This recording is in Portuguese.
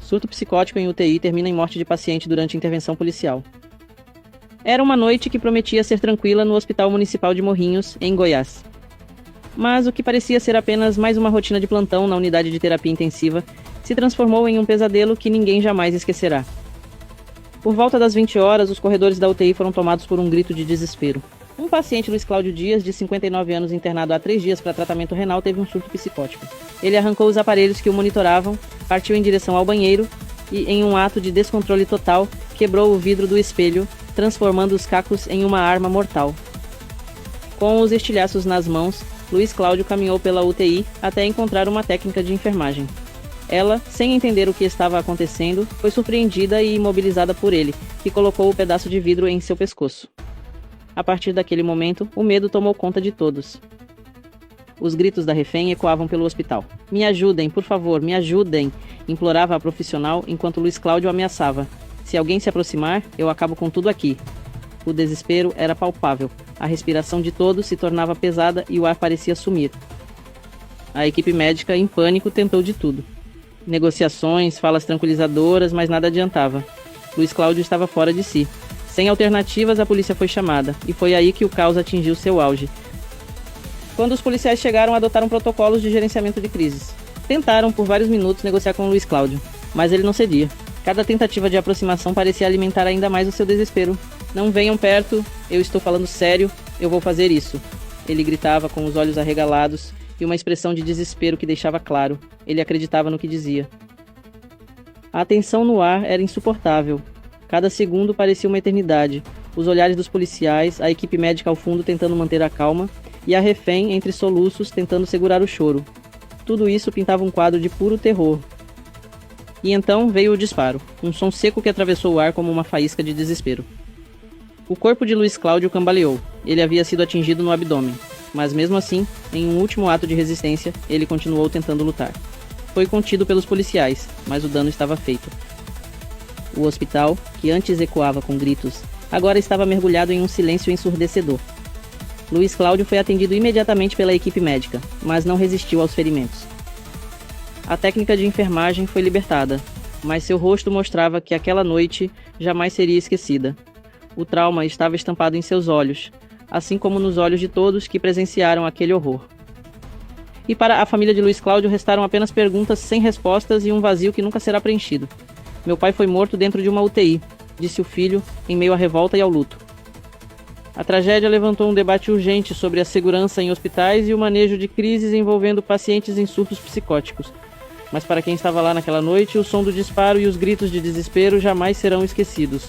Surto psicótico em UTI termina em morte de paciente durante intervenção policial. Era uma noite que prometia ser tranquila no Hospital Municipal de Morrinhos, em Goiás. Mas o que parecia ser apenas mais uma rotina de plantão na unidade de terapia intensiva se transformou em um pesadelo que ninguém jamais esquecerá. Por volta das 20 horas, os corredores da UTI foram tomados por um grito de desespero. Um paciente, Luiz Cláudio Dias, de 59 anos, internado há 3 dias para tratamento renal, teve um surto psicótico. Ele arrancou os aparelhos que o monitoravam, partiu em direção ao banheiro e, em um ato de descontrole total, quebrou o vidro do espelho, transformando os cacos em uma arma mortal. Com os estilhaços nas mãos, Luiz Cláudio caminhou pela UTI até encontrar uma técnica de enfermagem. Ela, sem entender o que estava acontecendo, foi surpreendida e imobilizada por ele, que colocou o pedaço de vidro em seu pescoço. A partir daquele momento, o medo tomou conta de todos. Os gritos da refém ecoavam pelo hospital. "Me ajudem, por favor, me ajudem!", implorava a profissional enquanto Luiz Cláudio ameaçava. "Se alguém se aproximar, eu acabo com tudo aqui." O desespero era palpável. A respiração de todos se tornava pesada e o ar parecia sumir. A equipe médica, em pânico, tentou de tudo. Negociações, falas tranquilizadoras, mas nada adiantava. Luiz Cláudio estava fora de si. Sem alternativas, a polícia foi chamada, e foi aí que o caos atingiu seu auge. Quando os policiais chegaram, adotaram protocolos de gerenciamento de crises. Tentaram, por vários minutos, negociar com Luiz Cláudio, mas ele não cedia. Cada tentativa de aproximação parecia alimentar ainda mais o seu desespero. "Não venham perto, eu estou falando sério, eu vou fazer isso." Ele gritava com os olhos arregalados e uma expressão de desespero que deixava claro. Ele acreditava no que dizia. A tensão no ar era insuportável. Cada segundo parecia uma eternidade. Os olhares dos policiais, a equipe médica ao fundo tentando manter a calma, e a refém entre soluços tentando segurar o choro. Tudo isso pintava um quadro de puro terror. E então veio o disparo, um som seco que atravessou o ar como uma faísca de desespero. O corpo de Luiz Cláudio cambaleou. Ele havia sido atingido no abdômen, mas mesmo assim, em um último ato de resistência, ele continuou tentando lutar. Foi contido pelos policiais, mas o dano estava feito. O hospital, que antes ecoava com gritos, agora estava mergulhado em um silêncio ensurdecedor. Luiz Cláudio foi atendido imediatamente pela equipe médica, mas não resistiu aos ferimentos. A técnica de enfermagem foi libertada, mas seu rosto mostrava que aquela noite jamais seria esquecida. O trauma estava estampado em seus olhos, assim como nos olhos de todos que presenciaram aquele horror. E para a família de Luiz Cláudio restaram apenas perguntas sem respostas e um vazio que nunca será preenchido. "Meu pai foi morto dentro de uma UTI", disse o filho, em meio à revolta e ao luto. A tragédia levantou um debate urgente sobre a segurança em hospitais e o manejo de crises envolvendo pacientes em surtos psicóticos. Mas para quem estava lá naquela noite, o som do disparo e os gritos de desespero jamais serão esquecidos.